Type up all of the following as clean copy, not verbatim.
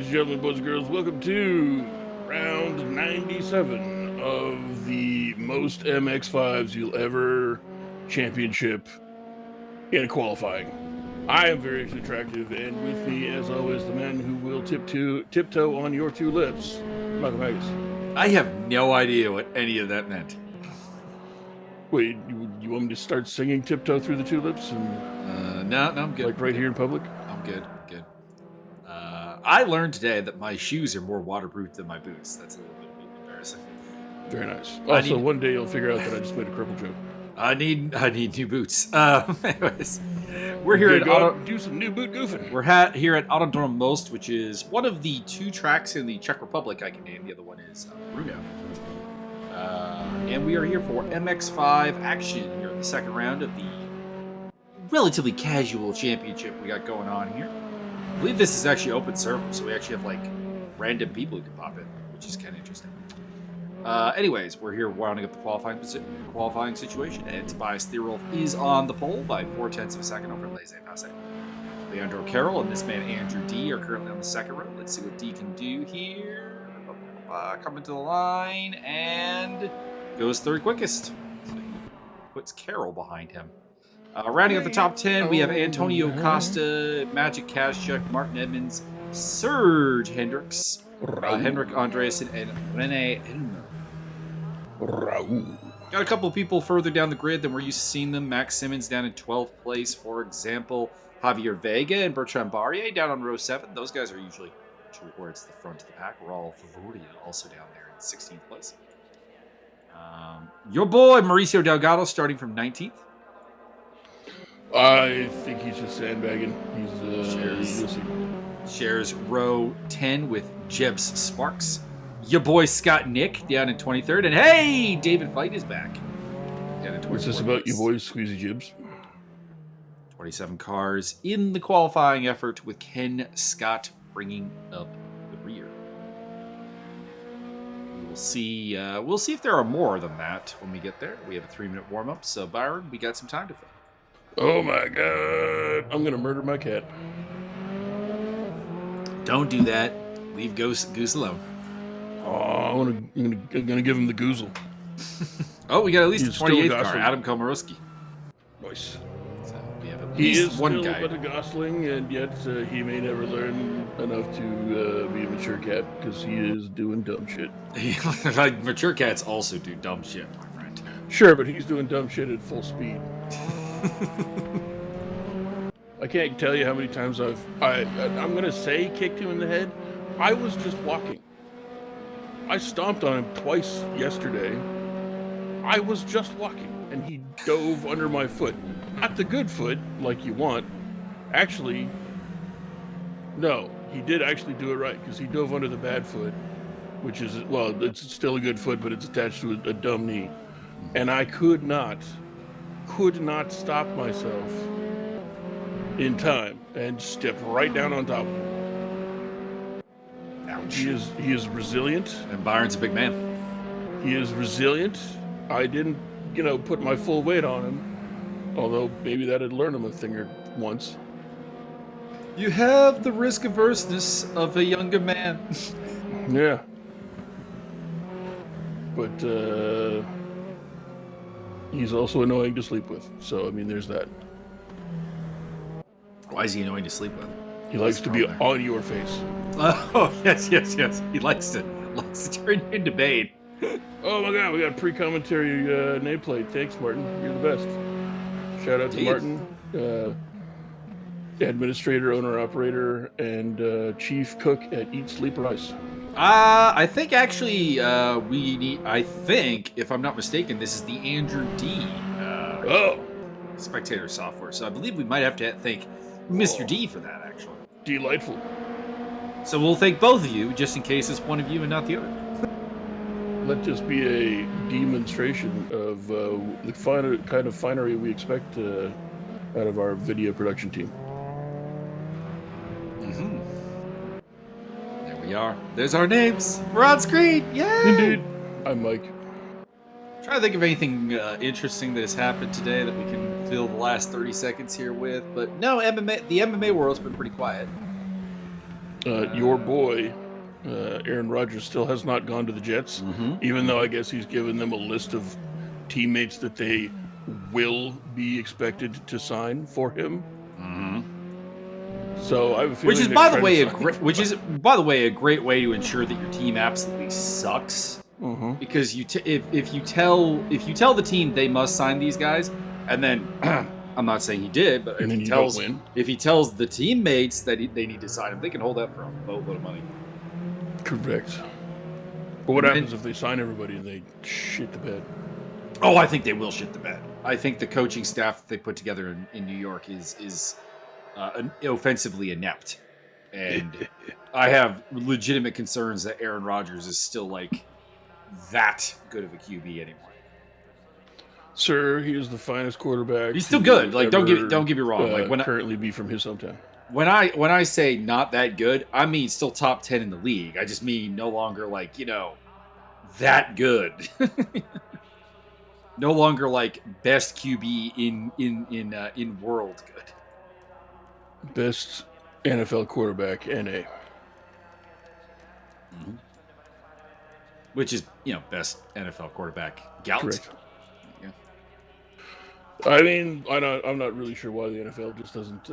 and gentlemen, boys and girls, welcome to round 97 of the most MX5s you'll ever championship in qualifying. I am very attractive, and with me, as always, the man who will tiptoe on your two lips, Michael Magus. I have no idea what any of that meant. Wait, you want me to start singing Tiptoe Through the Tulips? No, I'm good. Like right here in public? I'm good. I learned today that my shoes are more waterproof than my boots. That's a little bit embarrassing. Very nice. Also, one day you'll figure out that I just made a cripple joke. I need new boots. Anyways, we're here at do some new boot goofing. We're here at Autodrom Most, which is one of the two tracks in the Czech Republic I can name. The other one is Brno. And we are here for MX5 action here in the second round of the relatively casual championship we got going on here. I believe this is actually open server, so we actually have like random people who can pop in, which is kind of interesting. Anyways, we're here rounding up the qualifying situation, and Tobias Thierolf is on the pole by 0.4 of a second over Laissez-Passer. Leandro Carroll and this man Andrew D are currently on the second row. Let's see what D can do here. Coming to the line and goes third quickest. So he puts Carroll behind him. Rounding out the top 10, we have Antonio Costa, Magic Kazchuk, Martin Edmonds, Serge Hendricks, Henrik Andreasen, and Rene Elmer. Got a couple of people further down the grid than we're used to seeing them. Max Simmons down in 12th place, for example. Javier Vega and Bertrand Barrier down on row 7. Those guys are usually towards the front of the pack. Raul Favoria also down there in 16th place. Your boy Mauricio Delgado starting from 19th. I think he's just sandbagging. Shares row 10 with Jebs Sparks. Your boy Scott Nick down in 23rd. And hey, David Veit is back. Down in 24th. What's this about your boy Squeezy Jibs? 27 cars in the qualifying effort with Ken Scott bringing up the rear. We'll see if there are more than that when we get there. We have a 3-minute warm-up, so Byron, we got some time to fill. Oh my god. I'm going to murder my cat. Don't do that. Leave Goose alone. Oh, I'm gonna give him the goozle. Oh, we got at least a 28th car, Adam Komorowski. Nice. So we have at he least is one still guy. but a Gosling, and yet he may never learn enough to be a mature cat because he is doing dumb shit. Like, mature cats also do dumb shit, my friend. Sure, but he's doing dumb shit at full speed. I can't tell you how many times I'm gonna say kicked him in the head. I was just walking. I stomped on him twice yesterday. I was just walking, and he dove under my foot. Not the good foot, like you want. Actually, no, he did actually do it right, because he dove under the bad foot, which is, well, it's still a good foot, but it's attached to a dumb knee. And I could not stop myself in time and stepped right down on top of him. Ouch. He is resilient. And Byron's a big man. He is resilient. I didn't, put my full weight on him. Although maybe that had learned him a thing or once. You have the risk averseness of a younger man. Yeah. But he's also annoying to sleep with. So, I mean, there's that. Why is he annoying to sleep with? He likes to be on your face. Oh, yes. He likes to turn you into Bane. Oh my god, we got a pre-commentary nameplate. Thanks, Martin. You're the best. Shout out to Martin, administrator, owner, operator, and chief cook at Eat, Sleep, Rise. I think actually if I'm not mistaken, this is the Andrew D. Spectator software. So I believe we might have to thank Mr. D for that, actually. Delightful. So we'll thank both of you, just in case it's one of you and not the other. Let this be a demonstration of the kind of finery we expect out of our video production team. Mm-hmm. There we are. There's our names. We're on screen. Yay! Indeed. I'm Mike. Trying to think of anything interesting that has happened today that we can fill the last 30 seconds here with, but no, the MMA world's been pretty quiet. Your boy, Aaron Rodgers, still has not gone to the Jets, even though I guess he's given them a list of teammates that they will be expected to sign for him. So I have a feeling Which is, by the way, a great way to ensure that your team absolutely sucks. Because if you tell the team they must sign these guys, and then I'm not saying he did, but if he tells the teammates that they need to sign him, they can hold out for a boatload of money. Correct. But what happens if they sign everybody and they shit the bed? Oh, I think they will shit the bed. I think the coaching staff that they put together in New York is offensively inept, and I have legitimate concerns that Aaron Rodgers is still like that good of a QB anymore. Sir, he is the finest quarterback. He's still good. Like, don't get me wrong. Like, when currently be from his hometown. When I say not that good, I mean still top 10 in the league. I just mean no longer like, that good. No longer like best QB in world good. Best NFL quarterback, NA. Which is, best NFL quarterback, gout. Correct. I mean, I'm not really sure why the NFL just doesn't.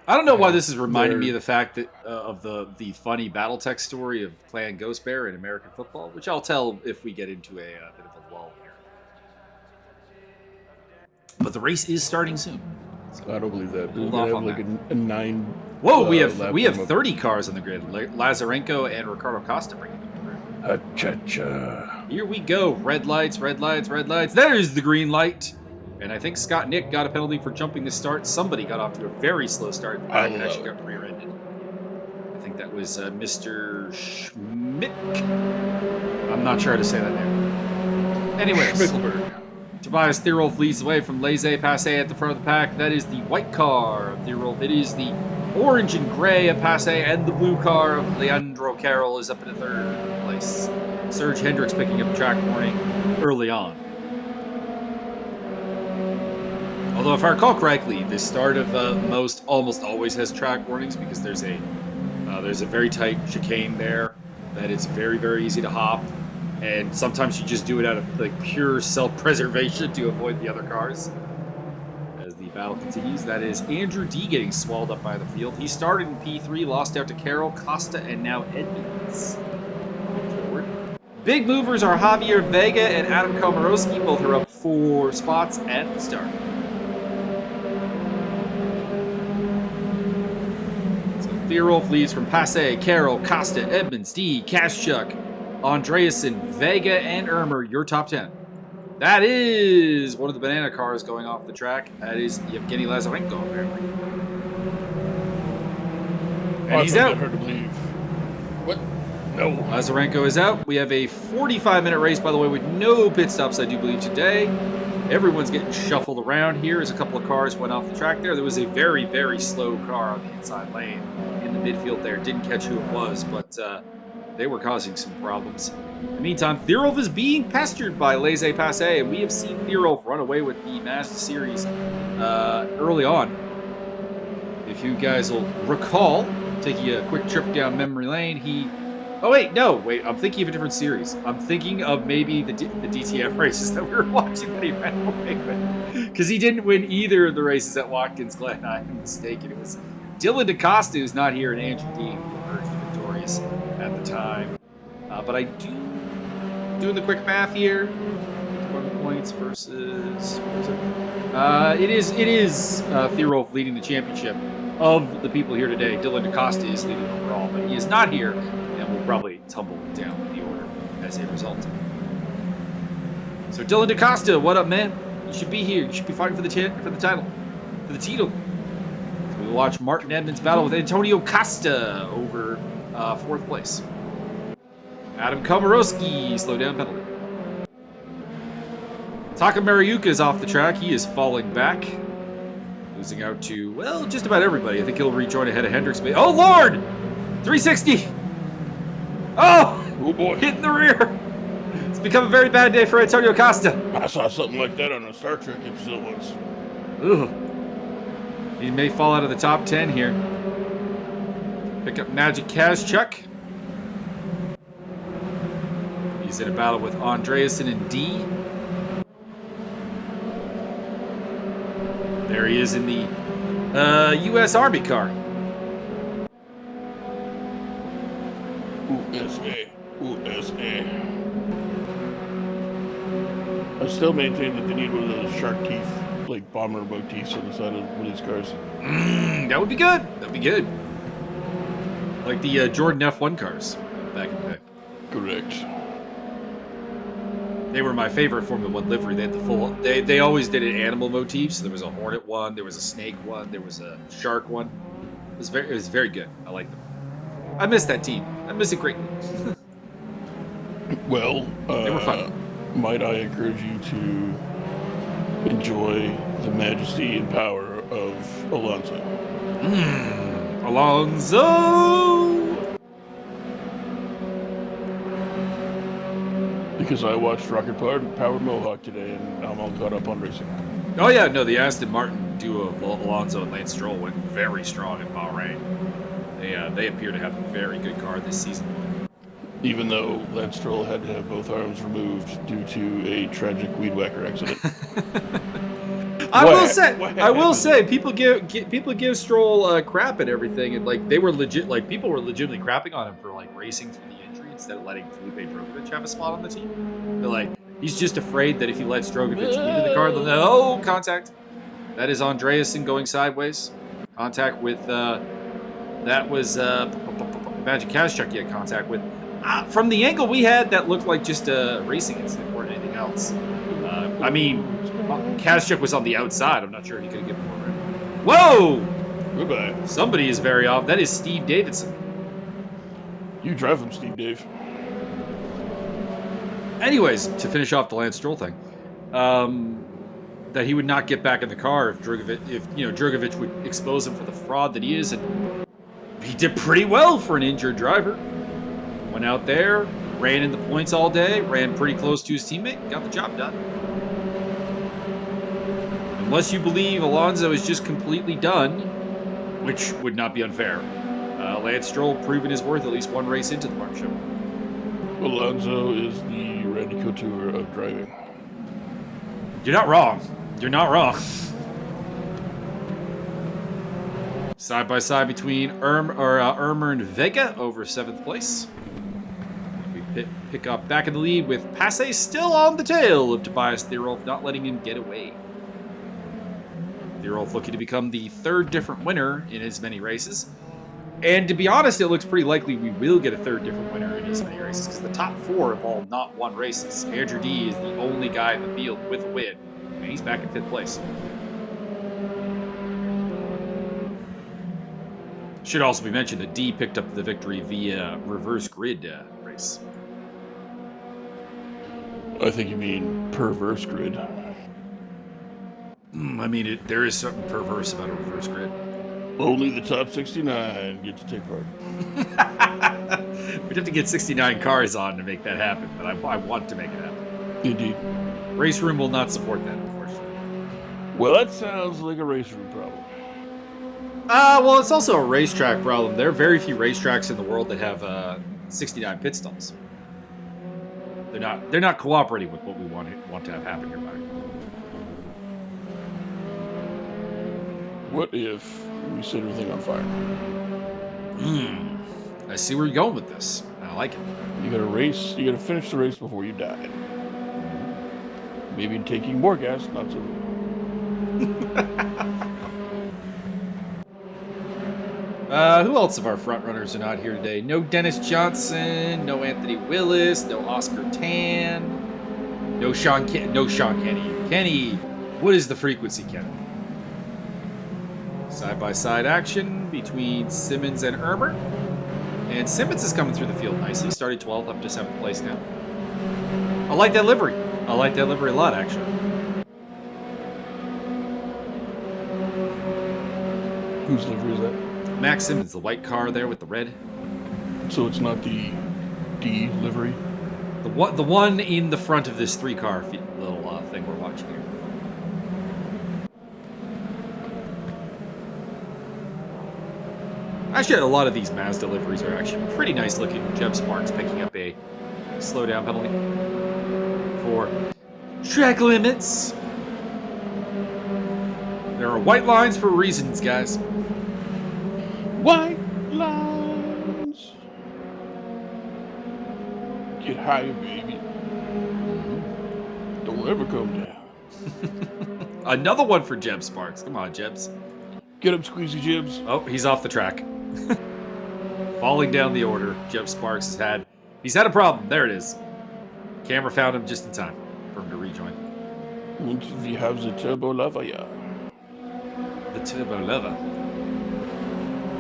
I don't know why this is reminding me of the fact that of the funny BattleTech story of Clan Ghost Bear in American football, which I'll tell if we get into a bit of a lull here. But the race is starting soon. So I don't believe that. Hold off on like that. a 9. Whoa, we have 30 cars on the grid. Lazarenko and Ricardo Costa bringing them through. Cha-cha. Here we go. Red lights, red lights, red lights. There's the green light. And I think Scott Nick got a penalty for jumping the start. Somebody got off to a very slow start. And actually got rear-ended. I think that was Mr. Schmidt. I'm not sure how to say that name. Anyways. Schmickelberg. Tobias Thierolf leads the way from Laissez-Passer at the front of the pack. That is the white car of Thierolf. It is the orange and gray of Passer, and the blue car of Leandro Carroll is up in the third place. Serge Hendricks picking up a track warning early on. Although, if I recall correctly, the start of most almost always has track warnings because there's a very tight chicane there that it's very, very easy to hop. And sometimes you just do it out of like pure self-preservation to avoid the other cars. As the battle continues, that is Andrew D getting swallowed up by the field. He started in P3, lost out to Carroll, Costa, and now Edmonds. Moving forward. Big movers are Javier Vega and Adam Komorowski. Both are up 4 spots at the start. So Thierolf leads from Passer, Carroll, Costa, Edmonds, D, Kaschuk, Andreasen, Vega, and Ermer, your top 10. That is one of the banana cars going off the track. That is Yevgeny Lazarenko, apparently. And he's out. Hard to believe. What? No. Lazarenko is out. We have a 45-minute race, by the way, with no pit stops, I do believe, today. Everyone's getting shuffled around here as a couple of cars went off the track there. There was a very, very slow car on the inside lane in the midfield there. Didn't catch who it was, but they were causing some problems. In the meantime, Thierolf is being pestered by Laissez-Passer, and we have seen Thierolf run away with the Mazda series early on. If you guys will recall, taking a quick trip down memory lane, I'm thinking of a different series. I'm thinking of maybe the DTM races that we were watching that he ran away with. Because he didn't win either of the races at Watkins Glen. I'm mistaken. It was Dylan DaCosta, who's not here, and Andrew Dean, who emerged victorious at the time. But I doing the quick math here. 1 points versus it is Thierolf leading the championship of the people here today. Dylan DaCosta is leading overall, but he is not here, and will probably tumble down the order as a result. So Dylan DaCosta, what up, man? You should be here. You should be fighting for the title, for the title. So we'll watch Martin Edmonds battle with Antonio Costa over 4th place. Adam Komorowski, slow down penalty. Taka Mariuka is off the track. He is falling back. Losing out to, well, just about everybody. I think he'll rejoin ahead of Hendricks. Oh, Lord! 360! Oh! Oh, boy. Hit in the rear. It's become a very bad day for Antonio Costa. I saw something like that on a Star Trek episode once. Ugh. He may fall out of the top 10 here. Pick up Magic Kazchuk. He's in a battle with Andreasen and D. There he is in the U.S. Army car. USA. USA. I still maintain that they need one of those shark teeth, like bomber motifs on the side of one of these cars. That would be good. That would be good. Like the Jordan F1 cars back in the day. Correct. They were my favorite Formula 1 livery. They had the full. They always did an animal motif. So there was a hornet one, there was a snake one, there was a shark one. It was very good. I liked them. I miss that team. I miss it greatly. Well, they were fun. Might I encourage you to enjoy the majesty and power of Alonso? Alonso! Because I watched Rocket Powered Mohawk today, and I'm all caught up on racing. Oh yeah, no, the Aston Martin duo of Alonso and Lance Stroll went very strong in Bahrain. They appear to have a very good car this season. Even though Lance Stroll had to have both arms removed due to a tragic weed whacker accident. I will say, people give Stroll crap and everything, and like people were legitimately crapping on him for like racing through the injury instead of letting Felipe Drugovich have a spot on the team. They're like, he's just afraid that if he lets Drugovich into the car, they'll know, contact. That is Andreasen going sideways. Contact with that was Magic Kazchuk he had contact with. From the angle we had, that looked like just a racing incident more than anything else. I mean, Kazchuk was on the outside. I'm not sure he could have given more room. Whoa! Goodbye. Somebody is very off. That is Steve Davidson. You drive him, Steve Dave. Anyways, to finish off the Lance Stroll thing, that he would not get back in the car if Drugovich would expose him for the fraud that he is, and he did pretty well for an injured driver. Went out there, ran in the points all day, ran pretty close to his teammate, got the job done. Unless you believe Alonso is just completely done, which would not be unfair, Lance Stroll proven his worth at least one race into the partnership. Alonso is the Randy Couture of driving. You're not wrong. You're not wrong. Side by side between Irmer and Vega over 7th place. We pick up back in the lead with Passe still on the tail of Tobias Thierolf, not letting him get away. Thierolf looking to become the 3rd different winner in as many races. And to be honest, it looks pretty likely we will get a 3rd different winner in as many races because the top 4 have all not won races. Andrew D is the only guy in the field with a win, and he's back in 5th place. Should also be mentioned that D picked up the victory via reverse grid race. I think you mean perverse grid. I mean, there is something perverse about a reverse grid. Only the top 69 get to take part. We'd have to get 69 cars on to make that happen, but I want to make it happen. Indeed. RaceRoom will not support that, unfortunately. Well, that sounds like a RaceRoom problem. Well, it's also a racetrack problem. There are very few racetracks in the world that have 69 pit stalls. They're not cooperating with what we want to have happen here, Mark. What if we set everything on fire? I see where you're going with this. I like it. You gotta finish the race before you die. Maybe taking more gas, not so. Who else of our front runners are not here today? No Dennis Johnson, no Anthony Willis, no Oscar Tan, no Sean Kenny. Kenny, what is the frequency, Kenny? Side-by-side action between Simmons and Irmer. And Simmons is coming through the field nicely. Started 12th up to 7th place now. I like that livery. I like that livery a lot, actually. Whose livery is that? Max Simmons, the white car there with the red. So it's not the D livery? The one in the front of this 3-car little thing we're watching here. Actually, a lot of these Mazda liveries are actually pretty nice looking. Jeb Sparks picking up a slowdown penalty for track limits. There are white lines for reasons, guys. White lines. Get higher, baby. Don't ever come down. Another one for Jeb Sparks. Come on, Jebs. Get up, squeezy jibs. Oh, he's off the track. Falling down the order. Jeb Sparks he's had a problem. There it is. Camera found him just in time for him to rejoin. We have the turbo lava, yeah. The turbo lava.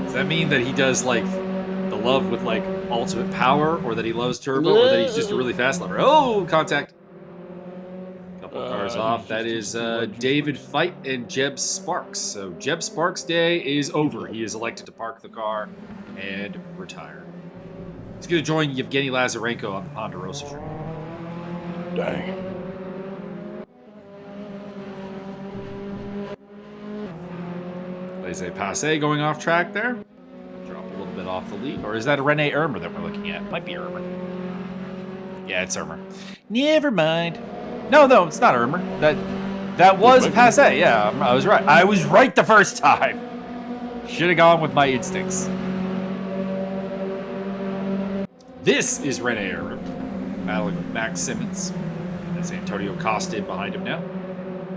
Does that mean that he does like the love with like ultimate power, or that he loves turbo, or that he's just a really fast lover? Oh, contact. Couple cars off. That is David Fight and Jeb Sparks. So Jeb Sparks' day is over. He is elected to park the car and retire. He's going to join Yevgeny Lazarenko on the Ponderosa train. Dang. Laissez Passer going off track there. Drop a little bit off the lead. Or is that a Rene Irmer that we're looking at? Might be Irmer. Yeah, it's Irmer. Never mind. No, it's not Irmer. That was Passer. Yeah, I was right. I was right the first time. Should have gone with my instincts. This is Rene Irmer battling with Max Simmons. That's Antonio Costa behind him now.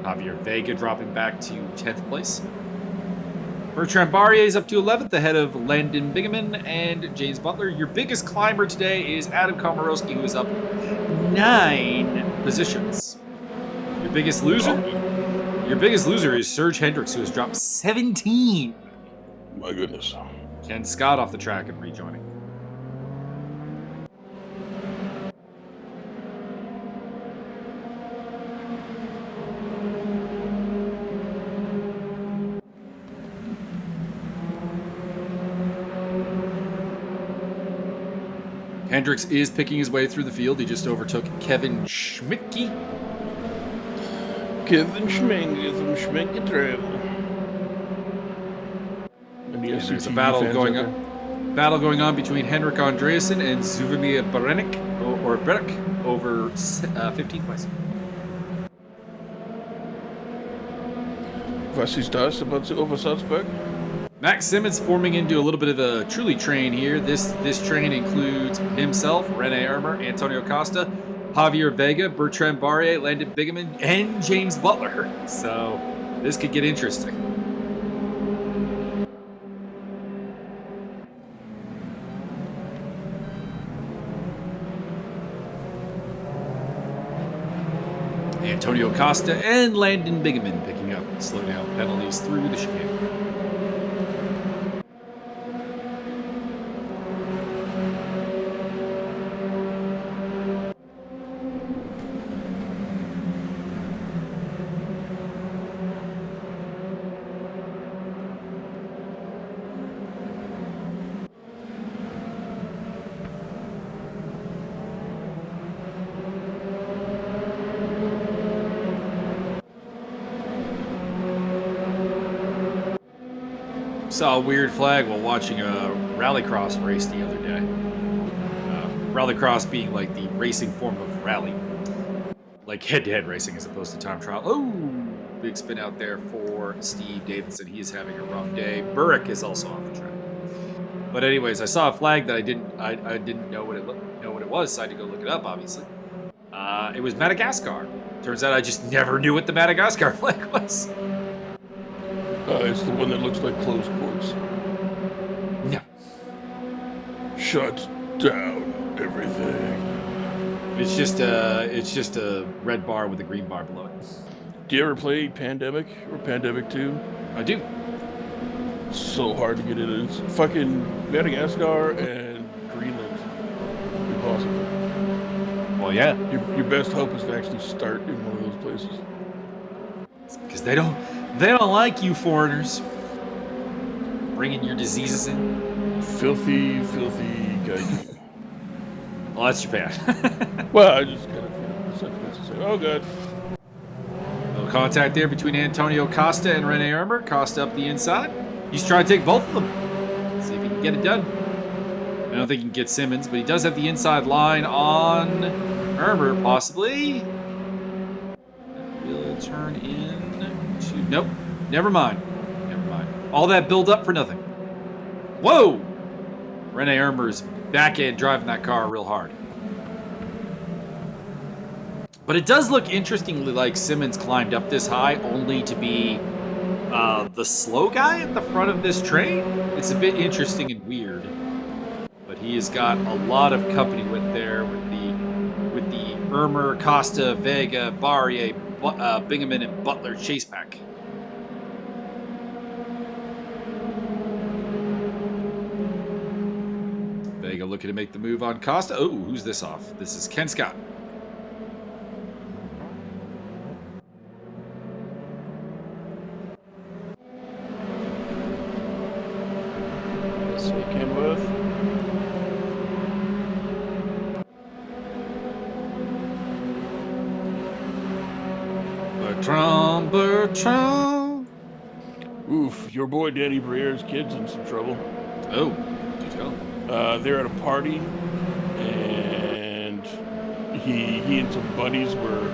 Javier Vega dropping back to 10th place. Bertrand Barrier is up to 11th ahead of Landon Bingaman and James Butler. Your biggest climber today is Adam Komorowski, who is up 9 positions. Your biggest loser? Your biggest loser is Serge Hendricks, who has dropped 17. My goodness. Ken Scott off the track and rejoining. Hendricks is picking his way through the field. He just overtook Kevin Schmidtke. Kevin Schminke from Schminke Travel. And there's a battle going on between Henrik Andreasen and Zuvimir Berenik or Berg over 15th place. Was ist das about over Salzburg? Max Simmons forming into a little bit of a truly train here. This train includes himself, Rene Irmer, Antonio Costa, Javier Vega, Bertrand Barrier, Landon Bingaman, and James Butler. So this could get interesting. Antonio Costa and Landon Bingaman picking up slow down penalties through the chicane. Saw a weird flag while watching a rallycross race the other day. Rallycross being like the racing form of rally. Like head-to-head racing as opposed to time trial. Oh, big spin out there for Steve Davidson. He is having a rough day. Berg is also off the track. But anyways, I saw a flag that I didn't know what it was, so I had to go look it up, obviously. It was Madagascar. Turns out I just never knew what the Madagascar flag was. It's the one that looks like closed ports. No. Shut down everything. It's just a red bar with a green bar below it. Do you ever play Pandemic or Pandemic 2? I do. It's so hard to get in. It's fucking Madagascar and Greenland. Impossible. Well, yeah. Your best hope is to actually start in one of those places. Because they don't like you foreigners bringing your diseases in. Filthy guy. Well, that's Japan. Well, I just kind of sentiments to say, oh god. No contact there between Antonio Costa and Rene Irmer. Costa up the inside. He's trying to take both of them. See if he can get it done. I don't think he can get Simmons, but he does have the inside line on Ermer, possibly. Will turn in to... Nope. Never mind. Never mind. All that build up for nothing. Whoa! Rene Ermer's back end driving that car real hard. But it does look interestingly like Simmons climbed up this high only to be the slow guy at the front of this train. It's a bit interesting and weird. But he has got a lot of company with the Ermer, Costa, Vega, Barrier, Bingaman, and Butler chase pack. Vega looking to make the move on Costa. Oh, who's this off? This is Ken Scott. This we came with. Bertrand. Oof, your boy Danny Brier's kid's in some trouble. Oh, did you tell? They're at a party, and he and some buddies were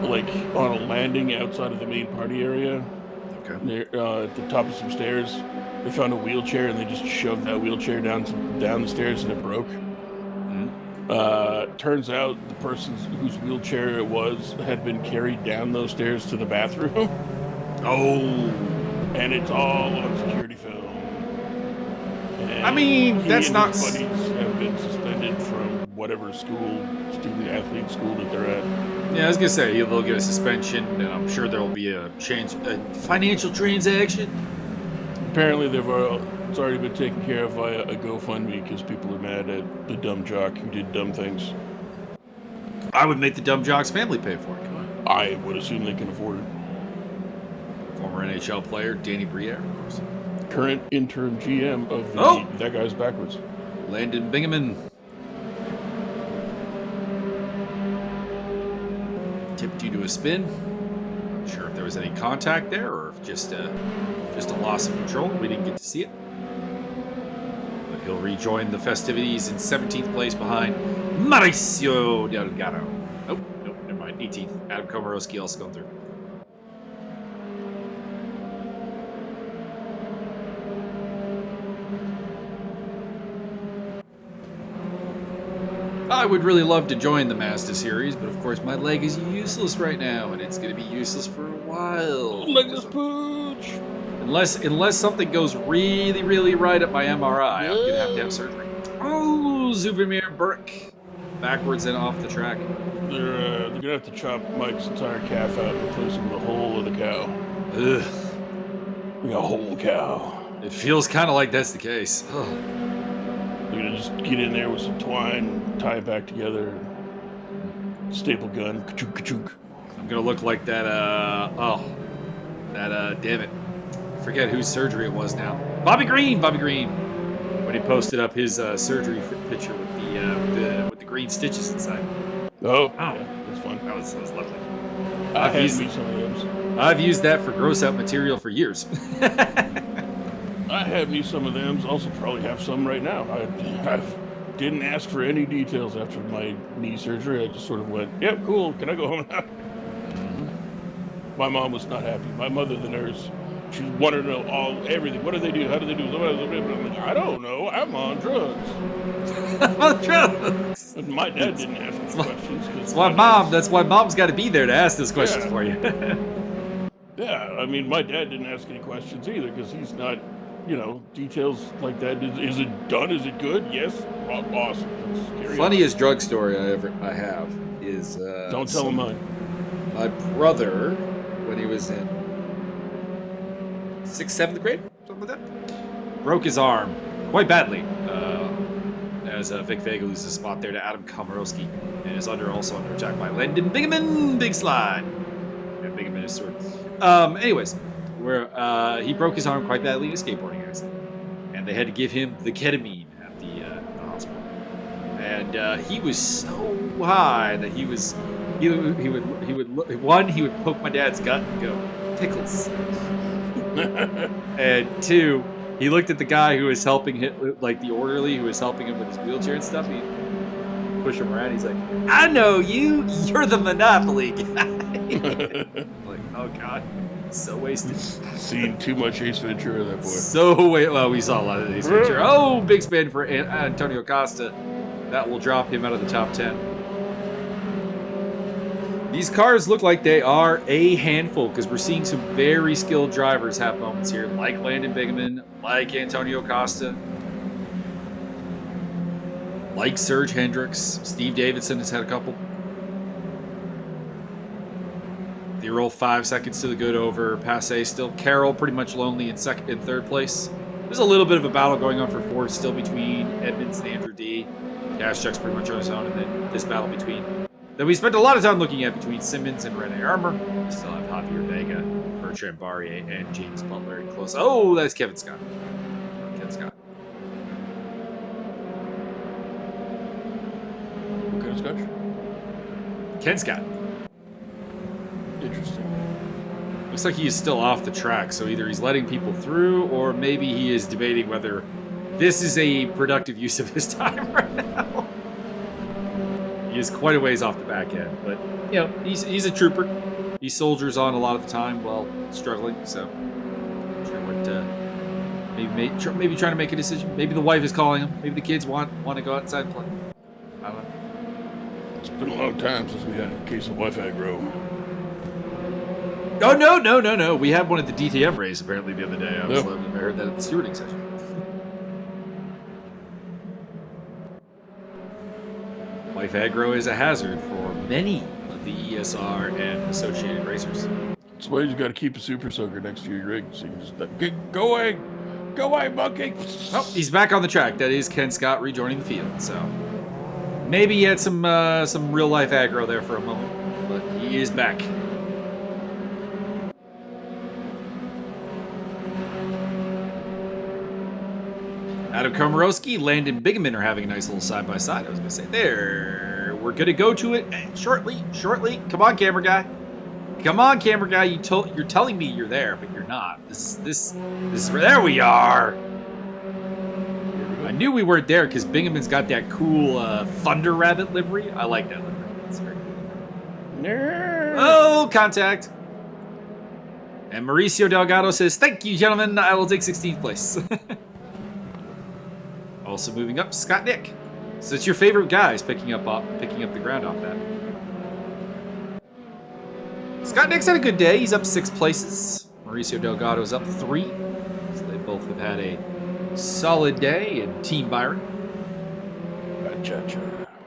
like on a landing outside of the main party area. Okay. At the top of some stairs, they found a wheelchair and they just shoved that wheelchair down the stairs and it broke. Turns out the person whose wheelchair it was had been carried down those stairs to the bathroom. Oh. And it's all on security film. And I mean, that's and not... his buddies have been suspended from whatever student-athlete school that they're at. Yeah, I was going to say, they'll get a suspension, and I'm sure there will be a financial transaction. Apparently, it's already been taken care of via a GoFundMe because people are mad at the dumb jock who did dumb things. I would make the dumb jock's family pay for it. Come on. I would assume they can afford it. Former NHL player Danny Briere, of course. Current interim GM of That Guy's Backwards. Landon Bingaman. Tipped due to a spin. Not sure if there was any contact there or if just a loss of control. We didn't get to see it. But he'll rejoin the festivities in 17th place behind Mauricio Delgado. Nope, never mind. 18th. Adam Komorowski also going through. I would really love to join the Mazda series, but of course my leg is useless right now, and it's going to be useless for a while. Legless pooch! Unless something goes really, really right at my MRI, I'm going to have surgery. Oh, Zuvimir Berg. Backwards and off the track. They're going to have to chop Mike's entire calf out and replace it with a whole of the cow. Ugh. A whole cow. It feels kind of like that's the case. Ugh. They're going to just get in there with some twine, tie it back together, staple gun, ka-chook, ka-chook. I'm going to look like that, damn it. I forget whose surgery it was now. Bobby Green! When he posted up his surgery picture with the green stitches inside. Oh, yeah, that's fun. That was lovely. I've used some of those. I've used that for gross out material for years. I have me some of them. Also, probably have some right now. I didn't ask for any details after my knee surgery. I just sort of went, "Yep, cool. Can I go home now?" Mm-hmm. My mom was not happy. My mother, the nurse, she wanted to know everything. What do they do? How do they do? I'm like, I don't know. I'm on drugs. On drugs. And my dad didn't ask any questions. That's why mom's got to be there to ask those questions for you. Yeah, I mean, my dad didn't ask any questions either because he's not, details like that. Is it done? Is it good? Yes. Awesome. Funniest drug story I have is... Don't tell him mine. My brother, when he was in 6th, 7th grade, something like that, broke his arm quite badly. As Vic Vega loses a spot there to Adam Komorowski, and is also under attack by Landon Bingaman. Big slide. And Bingaman is sort of... anyways, where he broke his arm quite badly in a skateboarding accident, and they had to give him the ketamine at the hospital. And he was so high that he would poke my dad's gut and go, "Pickles." And two, He looked at the guy who was helping him, like the orderly who was helping him with his wheelchair and stuff. He pushed him around. He's like, "I know you. You're the Monopoly guy." Like, oh god, so wasted. Seen too much Ace Ventura, that boy. Well, we saw a lot of Ace Ventura. Oh, big spin for Antonio Costa. That will drop him out of the top 10. These cars look like they are a handful because we're seeing some very skilled drivers have moments here, like Landon Bingaman, like Antonio Costa, like Serge Hendricks. Steve Davidson has had a couple. They roll 5 seconds to the good over Passe still. Carroll pretty much lonely in second and third place. There's a little bit of a battle going on for fourth still between Edmonds and Andrew D. Cashcheck's pretty much on his own, and then this battle between that we spent a lot of time looking at between Simmons and Rene Armour. We still have Javier Vega, Bertrand Barrier, and James Butler in close. Oh, that's Kevin Scott. Ken Scott. What kind of scotch? Ken Scott. Interesting. Looks like he is still off the track, so either he's letting people through, or maybe he is debating whether this is a productive use of his time right now. He is quite a ways off the back end, but you know he's a trooper. He soldiers on a lot of the time while struggling. So, I'm sure what maybe trying to make a decision. Maybe the wife is calling him. Maybe the kids want to go outside and play. I don't know. It's been a long time since we had a case of Wi-Fi grow. Oh no! We had one at the DTM race apparently the other day. I heard that at the stewarding session. Life aggro is a hazard for many of the ESR and associated racers. That's why you got to keep a super soaker next to your rig, so you can just go away, monkey. Oh, he's back on the track. That is Ken Scott rejoining the field. So maybe he had some real life aggro there for a moment, but he is back. Adam Komorowski, Landon Bingaman are having a nice little side-by-side. I was going to say, there. We're going to go to it shortly. Come on, camera guy. Come on, camera guy. You're telling me you're there, but you're not. This is there we are. I knew we weren't there because Bingaman's got that cool Thunder Rabbit livery. I like that livery. It's very cool. Oh, contact. And Mauricio Delgado says, "Thank you, gentlemen. I will take 16th place." Also moving up, Scott Nick. So it's your favorite guys picking up the ground off that. Scott Nick's had a good day. He's up 6 places. Mauricio Delgado's up 3. So they both have had a solid day. And Team Byron.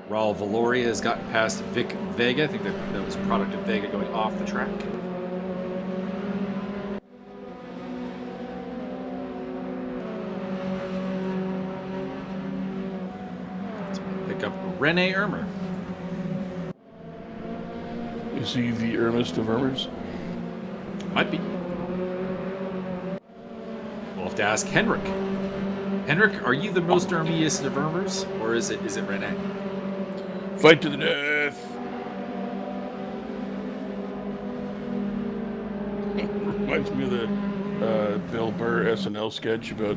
Raul Valoria has gotten past Vic Vega. I think that was a product of Vega going off the track. Up Rene Armour. Is he the earnest of Ermers? Might be. We'll have to ask Henrik. Henrik, are you the most ermiest of Ermers, or is it Rene? Fight to the death. Reminds me of the Bill Burr SNL sketch about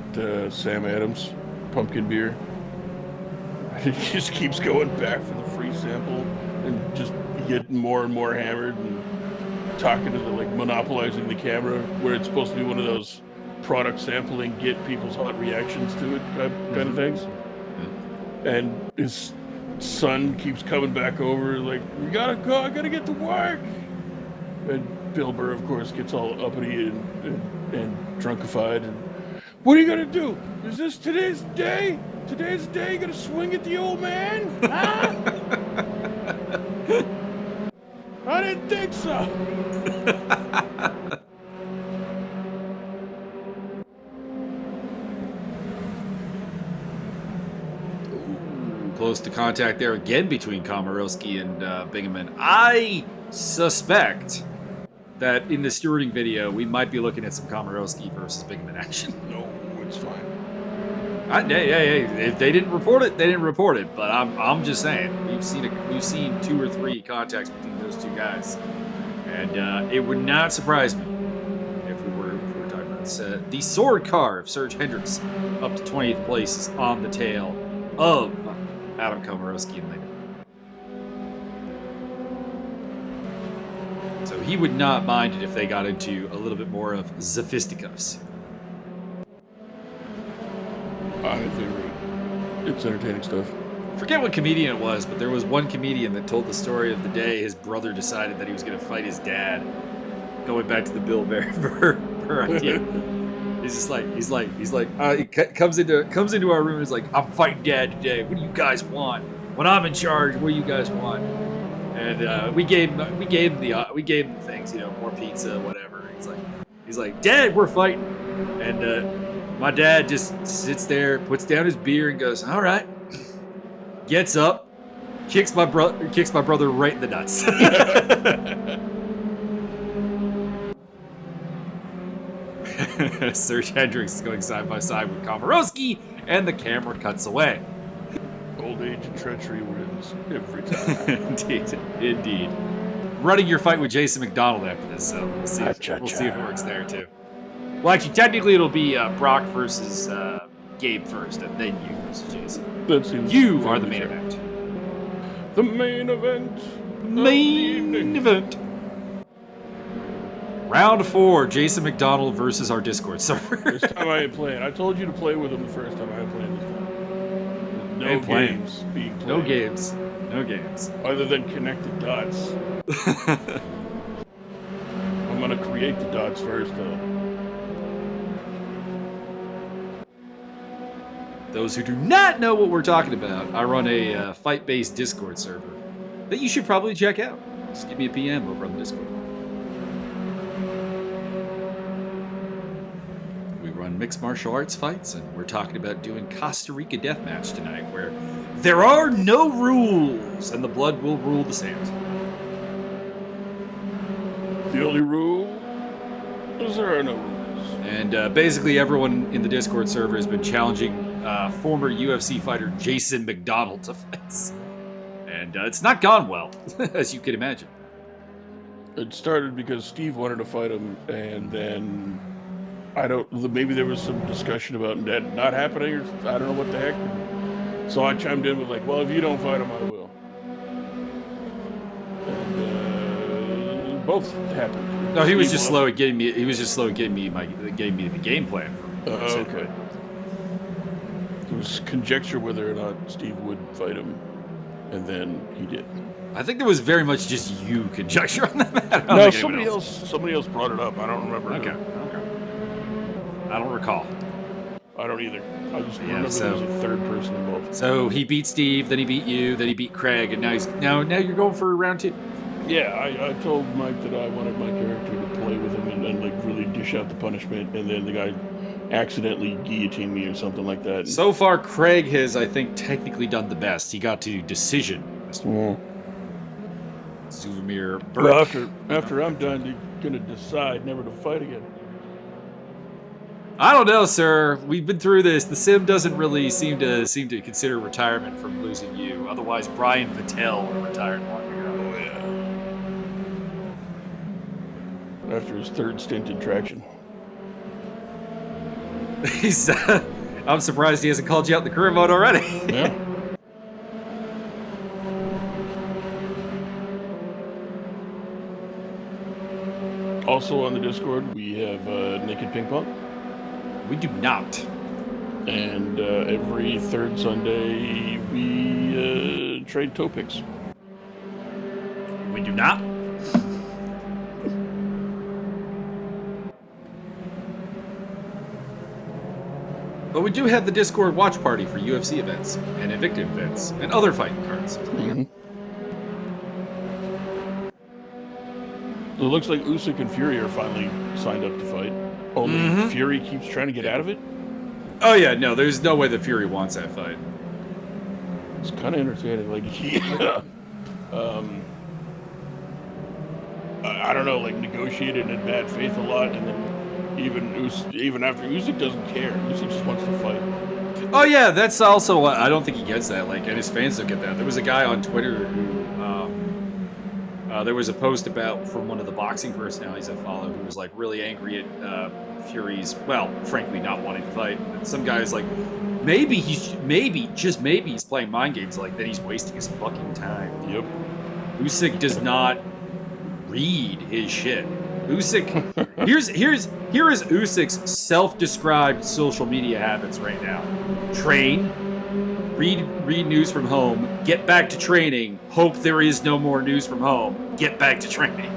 Sam Adams pumpkin beer. It just keeps going back for the free sample and just getting more and more hammered and talking to monopolizing the camera where it's supposed to be one of those product sampling, get people's hot reactions to it kind of things. And his son keeps coming back over like, "We gotta go, I gotta get to work." And Bill Burr, of course, gets all uppity and drunkified. And what are you gonna do? Is this today's day? Today's the day you gonna swing at the old man? Huh? I didn't think so. Ooh, close to contact there again between Komorowski and Bingaman. I suspect that in the stewarding video, we might be looking at some Komorowski versus Bingaman action. No, it's fine. Hey, if they didn't report it, they didn't report it. But I'm just saying, we've seen 2 or 3 contacts between those 2 guys, and it would not surprise me if we were talking about It's the sword car of Serge Hendricks, up to 20th place, is on the tail of Adam Komorowski and Lincoln. So he would not mind it if they got into a little bit more of the fisticuffs. I think it's entertaining stuff. Forget what comedian it was, but there was one comedian that told the story of the day his brother decided that he was going to fight his dad. Going back to the Bill Burr idea. He's like, he comes into our room and he's like, I'm fighting dad today. What do you guys want? When I'm in charge, what do you guys want? And we gave him the things, more pizza, whatever. He's like, Dad, we're fighting. And my dad just sits there, puts down his beer, and goes, all right. Gets up, kicks my brother right in the nuts. Serge Hendricks is going side by side with Komorowski, and the camera cuts away. Old age and treachery wins every time. Indeed. Running your fight with Jason McDonald after this, so we'll see if it works there too. Well, actually, technically it'll be Brock versus Gabe first, and then you versus Jason. You are the main event. The main event. Main event. Round 4, Jason McDonald versus our Discord server. This time I ain't playing. I told you to play with him the first time. I ain't playing this time. No games being played. No games. No games. Other than connect the dots. I'm gonna create the dots first, though. Those who do not know what we're talking about, I run a fight-based Discord server that you should probably check out. Just give me a PM over on the Discord. We run mixed martial arts fights, and we're talking about doing Costa Rica deathmatch tonight, where there are no rules, and the blood will rule the sand. The only rule is there are no rules. And basically everyone in the Discord server has been challenging former UFC fighter Jason McDonald to fights. And it's not gone well, as you can imagine. It started because Steve wanted to fight him, and then maybe there was some discussion about that not happening, or I don't know what the heck. So I chimed in with well, if you don't fight him, I will. And both happened. No, he was just slow at getting me. He was just slow at getting me the game plan for me. Okay. There was conjecture whether or not Steve would fight him, and then he did. I think there was very much just you conjecture on that matter. No, somebody else brought it up. I don't remember. Okay. I don't recall. I don't either. I just remember there was a third person involved. So he beat Steve, then he beat you, then he beat Craig, and now you're going for round 2. Yeah, I told Mike that I wanted my character to play with him and really dish out the punishment, and then the guy accidentally guillotined me or something like that. So far, Craig has, I think, technically done the best. He got to decision. Zuvamir Berg. Well, after I'm done, they're gonna decide never to fight again. I don't know, sir. We've been through this. The sim doesn't really seem to consider retirement from losing you. Otherwise, Brian Vettel would have retired long ago. Oh yeah. After his third stint in traction. I'm surprised he hasn't called you out in the career mode already. Yeah. Also on the Discord, we have Naked Ping Pong. We do not. And every third Sunday, we trade toe picks. We do not. But we do have the Discord watch party for UFC events and Invicta events and other fighting cards. Mm-hmm. It looks like Usyk and Fury are finally signed up to fight. Only Fury keeps trying to get out of it. Oh yeah, no, there's no way that Fury wants that fight. It's kind of entertaining. I don't know, negotiated in bad faith a lot, and then even after Usyk doesn't care. Usyk just wants to fight. Oh yeah, that's also I don't think he gets that. And his fans don't get that. There was a guy on Twitter who there was a post from one of the boxing personalities I follow who was really angry at Fury's, well, frankly, not wanting to fight. And some guy's like, maybe just maybe he's playing mind games. Like, then he's wasting his fucking time. Yep. Usyk does not read his shit. Usyk, here is Usyk's self-described social media habits right now: train, read news from home, get back to training, hope there is no more news from home, get back to training.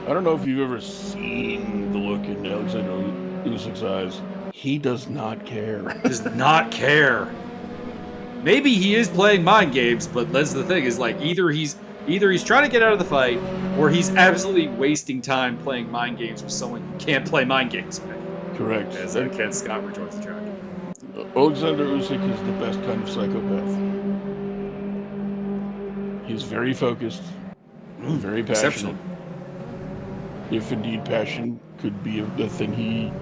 I don't know if you've ever seen the look in Alexander Usyk's eyes. He does not care. Does not care. Maybe he is playing mind games, but that's the thing, is like either he's trying to get out of the fight, or he's absolutely wasting time playing mind games with someone who can't play mind games with. Correct. As Ken Scott rejoins the track. Alexander Usyk is the best kind of psychopath. He's very focused, very passionate. If indeed passion could be a thing he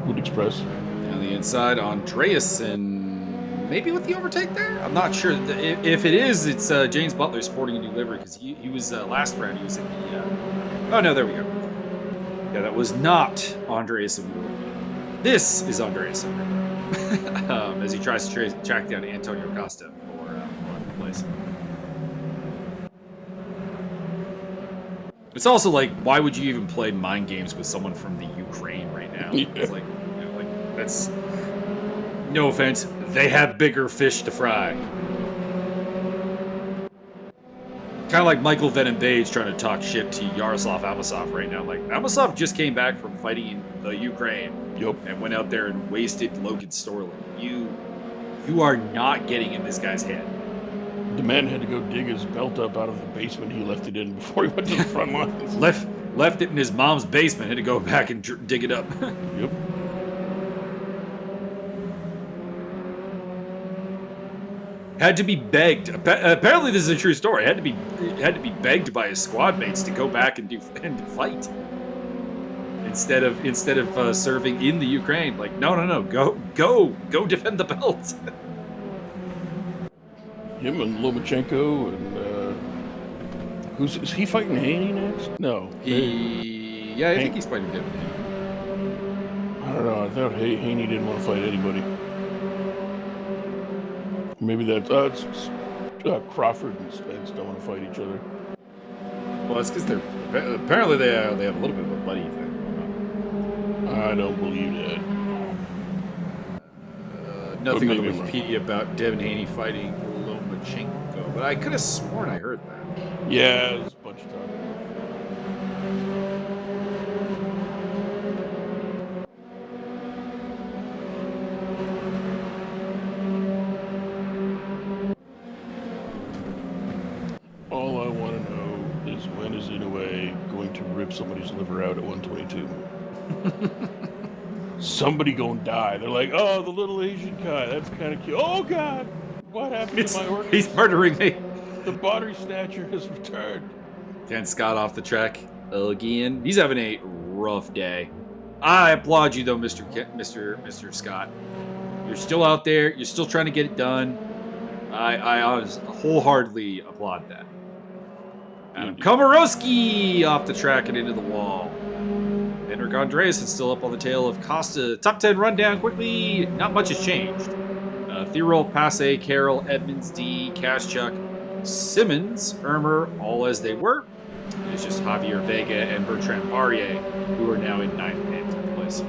would express. On the inside, Andreasen, maybe with the overtake there? I'm not sure. If it is, it's James Butler sporting a new livery, because he was last round. He was in the. Oh no, there we go. Yeah, that was not Andreasen. This is Andreasen. As he tries to track down Antonio Costa for fourth place. It's also like, why would you even play mind games with someone from the Ukraine right now? Yeah. It's like, that's, no offense, they have bigger fish to fry. Kind of like Michael Venom Page trying to talk shit to Yaroslav Amosov right now. Like, Amosov just came back from fighting in the Ukraine. Yep. And went out there and wasted Logan Storley. You are not getting in this guy's head. The man had to go dig his belt up out of the basement he left it in before he went to the front lines. Left it in his mom's basement. Had to go back and dig it up. Yep. Had to be begged. Apparently, this is a true story. Had to be begged by his squad mates to go back and fight instead of serving in the Ukraine. Like, no, go defend the belt. Him and Lomachenko and is he fighting Haney next? No. Yeah, I think he's fighting him. I don't know. I thought Haney didn't want to fight anybody. Maybe that's Crawford and Spence don't want to fight each other. Well, that's because apparently they have a little bit of a buddy thing. I don't believe that. Nothing on the Wikipedia about Devin Haney fighting Lomachenko, but I could have sworn I heard that. Yeah, there's a bunch of talk. All I want to know is, when is Inoue going to rip somebody's liver out at 122? Somebody gonna die. They're like, oh, the little Asian guy. That's kind of cute. Oh, God. What happened to my organ? He's murdering me. The body snatcher has returned. Ken Scott off the track again. He's having a rough day. I applaud you, though, Mr. Scott. You're still out there. You're still trying to get it done. I wholeheartedly applaud that. Adam Komorowski off the track and into the wall. Henrik Andreasen still up on the tail of Costa. Top 10 rundown quickly. Not much has changed. Thirol, Passe, Carroll, Edmonds, D, Kaschuk, Simmons, Ermer, all as they were. It's just Javier Vega and Bertrand Barrier, who are now in 9th and 10th place.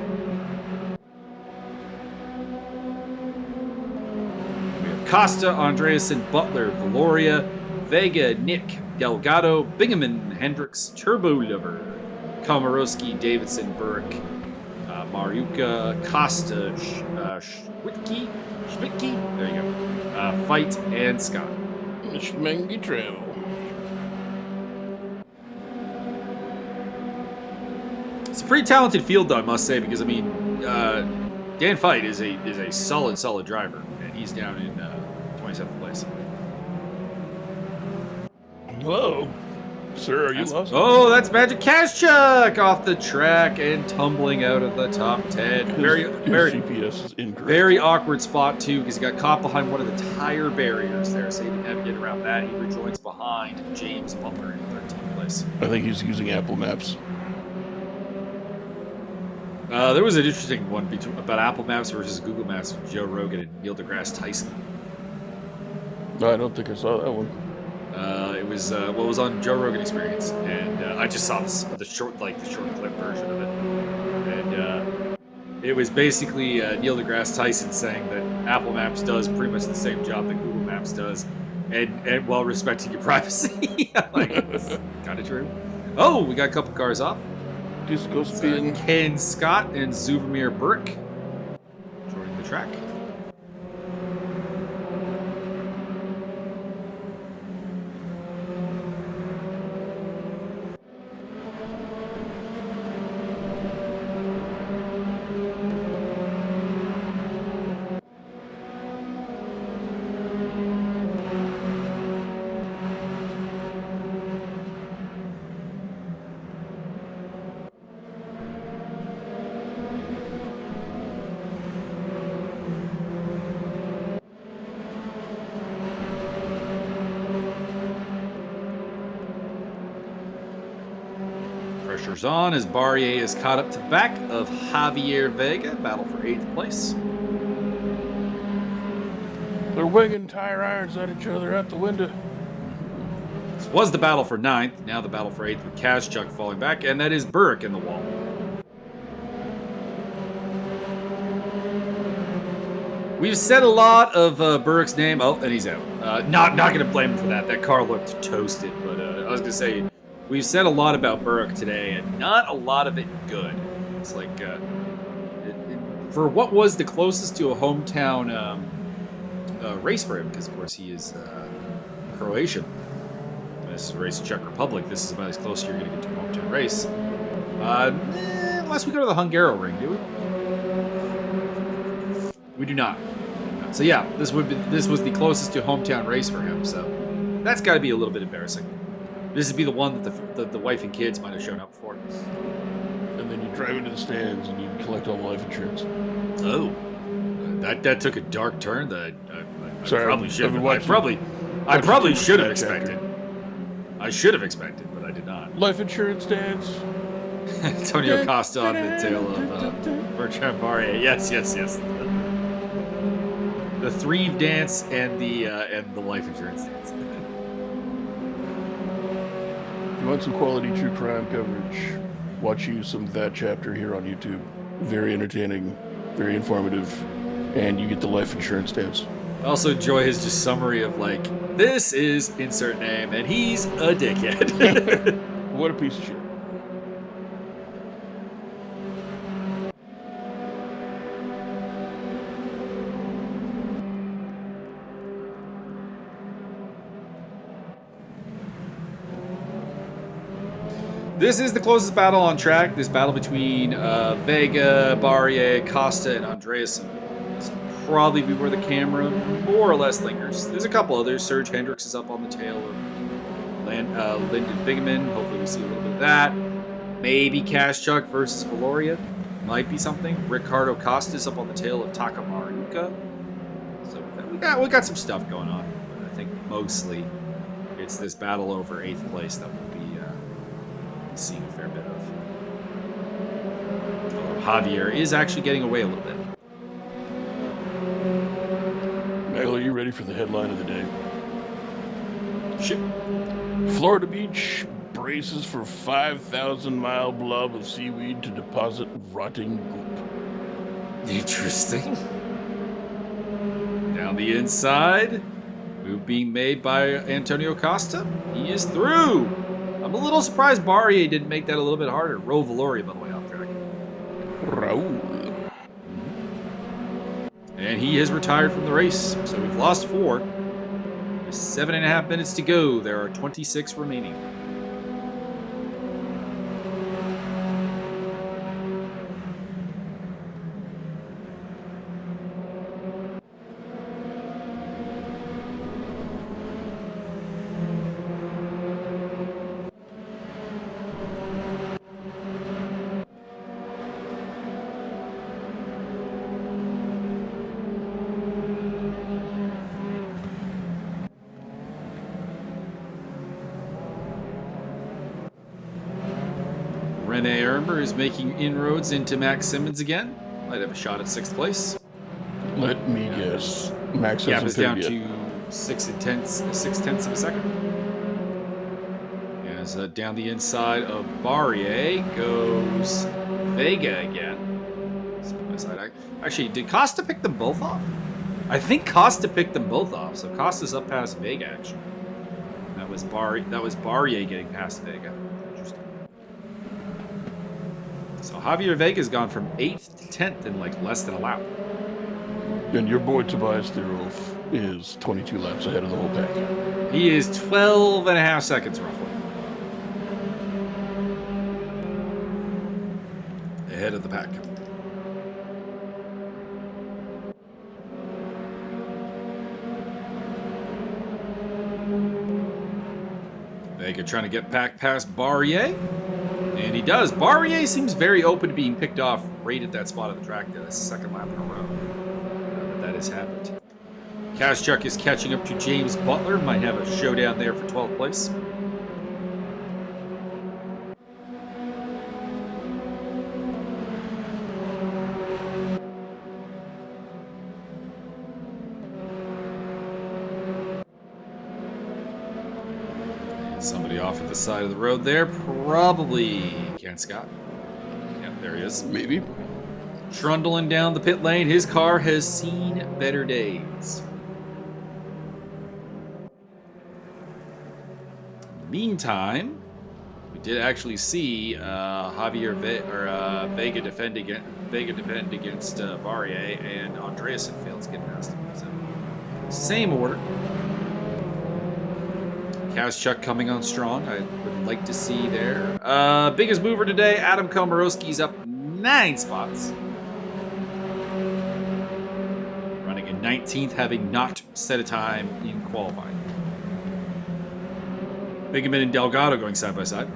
We have Costa, Andreasen, Butler, Valoria, Vega, Nick, Delgado, Bingaman, Hendricks, Turbo Lover, Komorowski, Davidson, Burke, Mariuka, Costa, Schwitke, there you go, Fight, and Scott. Schmengi Trail. It's a pretty talented field, though, I must say, because, I mean, Dan Fight is a solid driver, and he's down in 27th place. Hello. Sir, are you lost? Oh, that's Magic Kaschuk off the track and tumbling out of the top 10. His Very GPS is incorrect. Very awkward spot, too, because he got caught behind one of the tire barriers there, so he didn't navigate around that. He rejoins behind James Butler in 13th place. I think he's using Apple Maps. There was an interesting one about Apple Maps versus Google Maps with Joe Rogan and Neil deGrasse Tyson. No, I don't think I saw that one. It was what was on Joe Rogan Experience, and I just saw the short clip version of it, and it was basically Neil deGrasse Tyson saying that Apple Maps does pretty much the same job that Google Maps does, and while respecting your privacy. Like, it's kind of true. Oh, we got a couple cars off. Disco spin. Ken Scott and Zuvamir Berg joining the track. Pressure's on as Barrier is caught up to the back of Javier Vega. Battle for 8th place. They're winging tire irons at each other out the window. This was the battle for 9th. Now the battle for 8th with Kazchuk falling back. And that is Berg in the wall. We've said a lot of Berg's name. Oh, and he's out. Not going to blame him for that. That car looked toasted. But I was going to say, we've said a lot about Berg today, and not a lot of it good. It's like, for what was the closest to a hometown race for him, because of course he is Croatian. This is a race in Czech Republic. This is about as close as you're going to get to a hometown race. Unless we go to the Hungaroring, do we? We do not. So yeah, this was the closest to a hometown race for him. So that's got to be a little bit embarrassing. This would be the one that the wife and kids might have shown up for. And then you drive into the stands and you collect all the life insurance. Oh, that took a dark turn that I Sorry, probably should have. I watched probably too much should have of that expected. I should have expected, but I did not. Life insurance stands. Antonio Costa on the tail of Bertrand Barrier. Yes. The Threve dance and the life insurance dance. If you want some quality true crime coverage, watch you some That Chapter here on YouTube. Very entertaining, very informative, and you get the life insurance dance. I also enjoy his just summary of like, this is insert name, and he's a dickhead. What a piece of shit. This is the closest battle on track. This battle between Vega, Barrier, Costa, and Andreasen. This will probably be where the camera more or less lingers. There's a couple others. Serge Hendricks is up on the tail of Lyndon Bigeman. Hopefully we see a little bit of that. Maybe Kazchuk versus Valoria. Might be something. Ricardo Costa is up on the tail of Takamaru Yuka. So we got some stuff going on. But I think mostly it's this battle over 8th place that we'll be seeing a fair bit of. Javier is actually getting away a little bit. Michael, are you ready for the headline of the day? Shit. Florida Beach braces for 5,000-mile blob of seaweed to deposit rotting goop. Interesting. Down the inside, move being made by Antonio Costa. He is through. I'm a little surprised Barrier didn't make that a little bit harder. Ro Valoria, by the way, off track. Raul. And he has retired from the race. So we've lost 4. There's 7.5 minutes to go. There are 26 remaining. Rene Erber is making inroads into Max Simmons again. Might have a shot at 6th place. Let me guess. Max Gap hasn't is down pitted yet. to 6/10 of a second. As down the inside of Barrier goes Vega again. Side by side. Actually, did Costa pick them both off? I think Costa picked them both off, so Costa's up past Vega actually. That was Barrier getting past Vega. Interesting. So Javier Vega's gone from 8th to 10th in like less than a lap. And your boy Tobias Thierolf is 22 laps ahead of the whole pack. He is 12 and a half seconds roughly ahead of the pack. Vega trying to get back past Barrier. And he does. Barrier seems very open to being picked off right at that spot of the track there. That's the 2nd lap in a row. That has happened. Kazchuk is catching up to James Butler. Might have a showdown there for 12th place. Somebody off at the side of the road there. Probably Ken Scott. Yeah, there he is. Maybe. Trundling down the pit lane. His car has seen better days. In the meantime, we did actually see Vega defend against Barrier, and Andreasen failed to get past him. So, same order. Kazchuk coming on strong. I would like to see there. Biggest mover today, Adam Komorowski's up 9 spots. Running in 19th, having not set a time in qualifying. Bigeman and Delgado going side by side.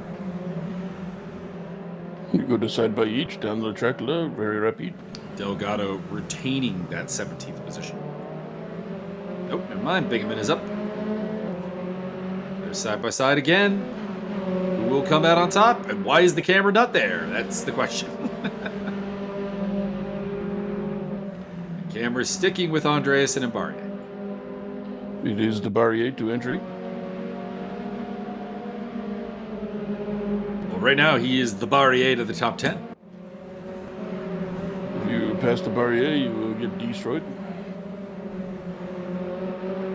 You go to side by each, down the track low, very rapid. Delgado retaining that 17th position. Nope, never mind. Bigeman is up. They're side by side again. Who will come out on top? And why is the camera not there? That's the question. The camera's sticking with Andreasen and Barrier. It is the Barrier to entry. Well, right now he is the Barrier to the top 10. If you pass the Barrier, you will get destroyed.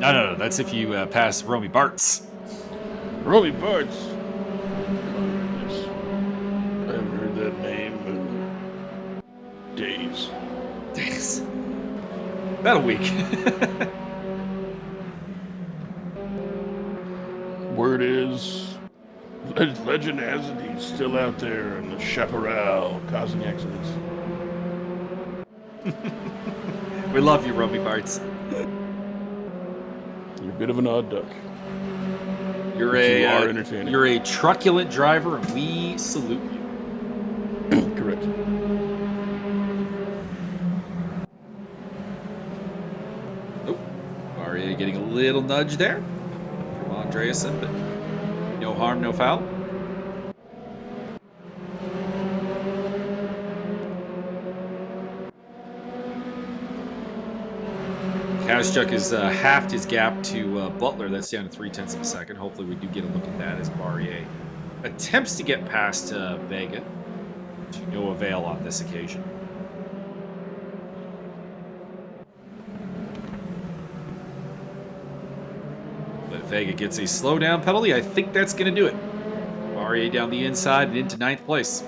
No. That's if you pass Romy Bartz. Romy Bartz. Yes. I haven't heard that name in days. Days. About a week. Word is, legend has it he's still out there in the chaparral causing accidents. We love you, Romy Bartz. You're a bit of an odd duck. You're a truculent driver, and we salute you. Correct. Nope. Barrier getting a little nudge there from Andreasen, but no harm, no foul. Kazchuk has halved his gap to Butler. That's down to 0.3 of a second. Hopefully we do get a look at that as Barrier attempts to get past Vega. To no avail on this occasion. But Vega gets a slowdown penalty. I think that's going to do it. Barrier down the inside and into 9th place.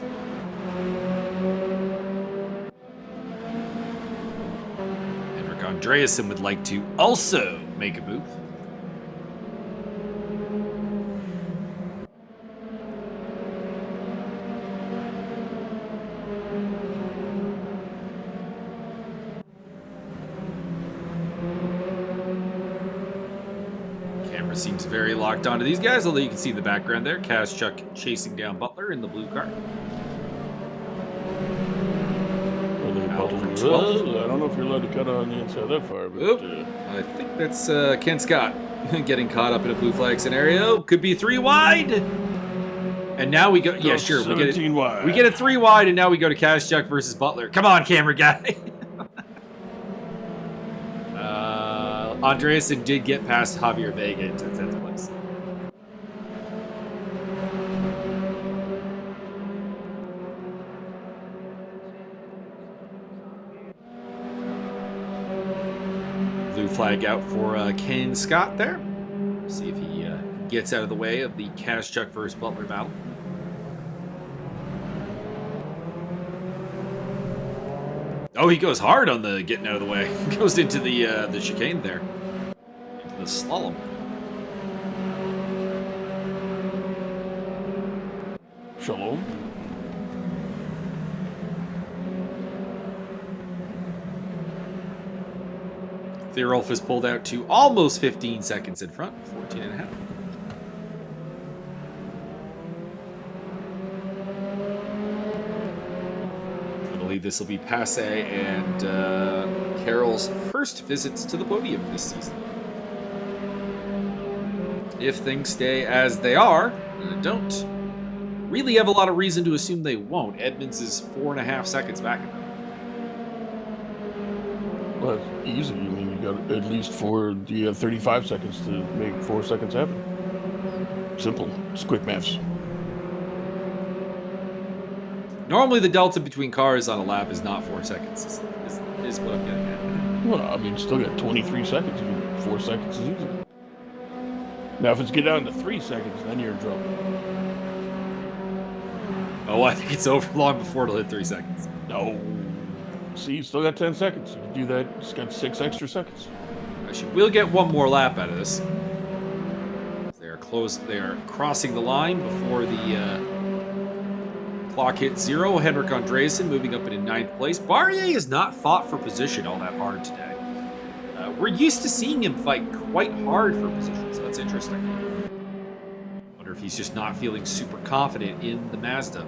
Andreasen would like to also make a move. Camera seems very locked onto these guys, although you can see in the background there, Kazchuk chasing down Butler in the blue car. I don't know if you're allowed to cut on the inside that far, but I think that's Ken Scott getting caught up in a blue flag scenario. Could be 3 wide. And now we go. Yeah, Go sure. 17 wide. We get a 3 wide, and now we go to Kazchuk versus Butler. Come on, camera guy. Andreasen did get past Javier Vega into 10th place. Blue flag out for Ken Scott there. See if he gets out of the way of the Kazchuk versus Butler battle. Oh, he goes hard on the getting out of the way. Goes into the chicane there. Into the slalom. Shalom. Theorolf is pulled out to almost 15 seconds in front, 14 and a half. I believe this will be Passe and Carroll's first visits to the podium this season. If things stay as they are, and don't really have a lot of reason to assume they won't. Edmonds is 4.5 seconds back of them. Well, that's easy. I mean, you got at least 35 seconds to make 4 seconds happen. Simple. It's quick maths. Normally, the delta between cars on a lap is not 4 seconds, is what I'm getting at. Well, I mean, still got 23 seconds. 4 seconds is easy. Now, if it's get down to 3 seconds, then you're in trouble. Oh, I think it's over long before it'll hit 3 seconds. No. See, you still got 10 seconds. You can do that. Just got 6 extra seconds. Actually, we'll get one more lap out of this. They are close. They are crossing the line before the clock hits 0. Henrik Andreasen moving up into 9th place. Barrier has not fought for position all that hard today. We're used to seeing him fight quite hard for position, so that's interesting. Wonder if he's just not feeling super confident in the Mazda.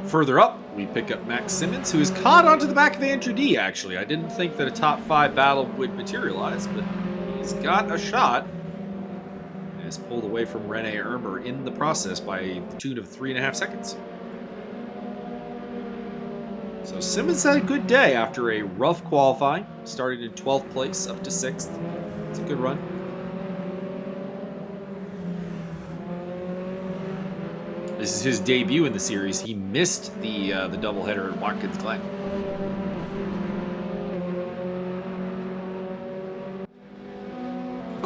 Further up, we pick up Max Simmons, who is caught onto the back of Andrew D, actually. I didn't think that a top 5 battle would materialize, but he's got a shot. And is pulled away from Rene Ermer in the process by the tune of 3.5 seconds. So Simmons had a good day after a rough qualifying. Started in 12th place, up to 6th. It's a good run. This is his debut in the series. He missed the doubleheader at Watkins Glen.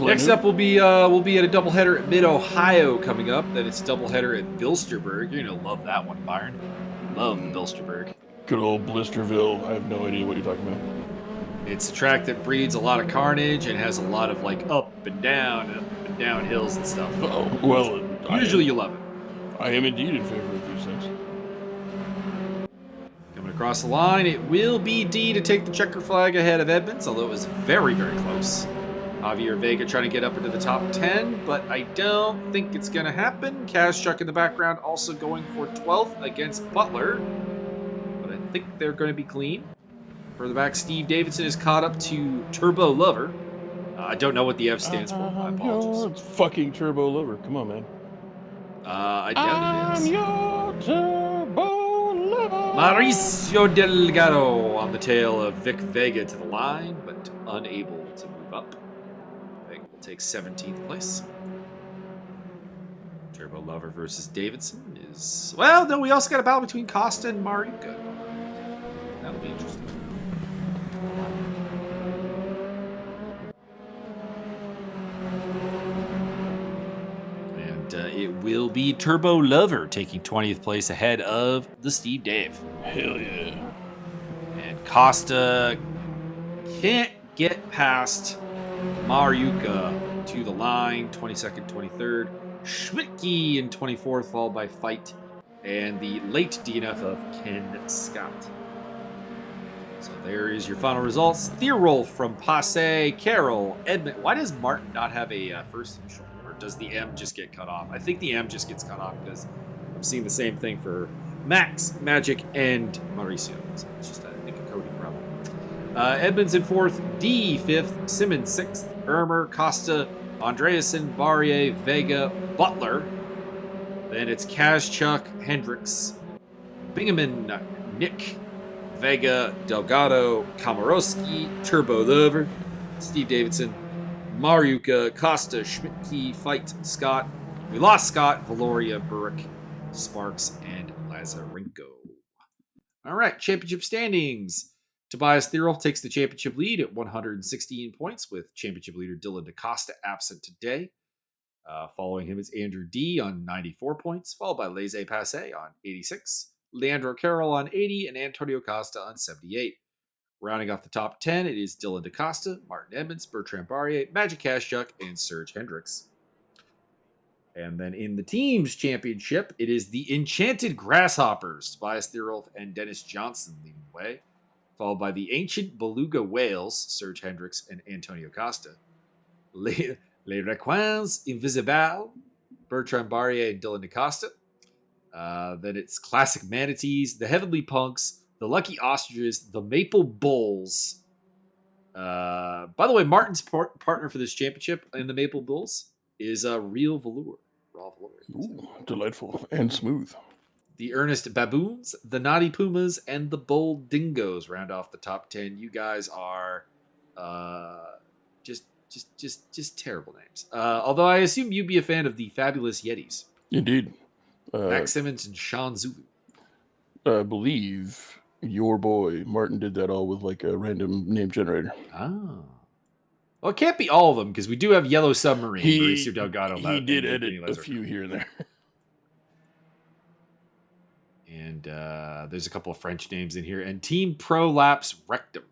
Next up, we'll be at a doubleheader at Mid Ohio coming up. Then it's a doubleheader at Bilsterberg. You're gonna love that one, Byron. Love Bilsterberg. Good old Blisterville. I have no idea what you're talking about. It's a track that breeds a lot of carnage and has a lot of like up and down hills and stuff. Oh well. Usually you love it. I am indeed in favor of these things. Coming across the line, it will be D to take the checker flag ahead of Edmonds, although it was very, very close. Javier Vega trying to get up into the top 10, but I don't think it's going to happen. Kazchuk in the background also going for 12th against Butler, but I think they're going to be clean. Further back, Steve Davidson is caught up to Turbo Lover. I don't know what the F stands for. I apologize. It's fucking Turbo Lover. Come on, man. I doubt it is. I'm your turbo lover. Mauricio Delgado on the tail of Vic Vega to the line, but unable to move up. Vega will take 17th place. Turbo Lover versus Davidson is... Well, no, we also got a battle between Costa and Mariuka. That'll be interesting. It will be Turbo Lover taking 20th place ahead of the Steve Dave. Hell yeah. And Costa can't get past Mariuka to the line. 22nd, 23rd. Schwitke in 24th, followed by Fight. And the late DNF of Ken Scott. So there is your final results. Thierolf from Passe, Carroll, Edmund. Why does Martin not have a first initial? Or does the M just get cut off? I think the M just gets cut off because I'm seeing the same thing for Max, Magic, and Mauricio. So it's just, I think, a coding problem. Edmonds in fourth, D fifth, Simmons sixth, Ermer, Costa, Andreasen, Barrier, Vega, Butler. Then it's Kazchuk, Hendricks, Bingaman, Nick, Vega, Delgado, Komorowski, Turbo Lover, Steve Davidson, Mariuka, Costa, Schmidtke, Fight, Scott. We lost Scott, Valoria, Burke, Sparks, and Lazarenko. All right, championship standings. Tobias Thierolf takes the championship lead at 116 points, with championship leader Dylan DaCosta absent today. Following him is Andrew D on 94 points, followed by Laissez Passer on 86, Leandro Carroll on 80, and Antonio Costa on 78. Rounding off the top 10, it is Dylan DaCosta, Martin Edmonds, Bertrand Barrier, Magic Kazchuk, and Serge Hendricks. And then in the team's championship, it is the Enchanted Grasshoppers, Tobias Thierolf and Dennis Johnson leading the way, followed by the Ancient Beluga Whales, Serge Hendricks and Antonio Costa. Les Recoins Invisibles, Bertrand Barrier and Dylan DaCosta. Then it's Classic Manatees, the Heavenly Punks, the Lucky Ostriches, the Maple Bulls. By the way, Martin's partner for this championship in the Maple Bulls is Real Velour. Raw Velour. Ooh, delightful and smooth. The Earnest Baboons, the Naughty Pumas, and the Bold Dingoes round off the top 10. You guys are just terrible names. Although I assume you'd be a fan of the Fabulous Yetis. Indeed. Max Simmons and Sean Zulu. I believe your boy Martin did that all with like a random name generator. Oh. Well, it can't be all of them because we do have Yellow Submarine. Mauricio Delgado. He did edit a few here and there. And there's a couple of French names in here. And Team Prolapse Rectum.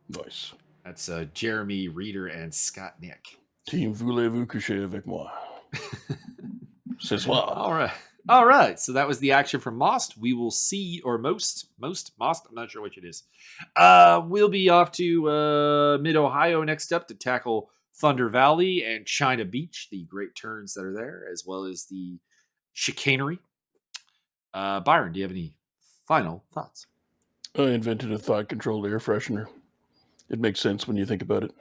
Nice. That's Jeremy Reeder and Scott Nick. Team Voulez-vous coucher avec moi? Ce soir. All right. So that was the action from Most. We will see, or Most. I'm not sure which it is. We'll be off to Mid-Ohio next up to tackle Thunder Valley and China Beach, the great turns that are there, as well as the chicanery. Byron, do you have any final thoughts? I invented a thought-controlled air freshener. It makes sense when you think about it.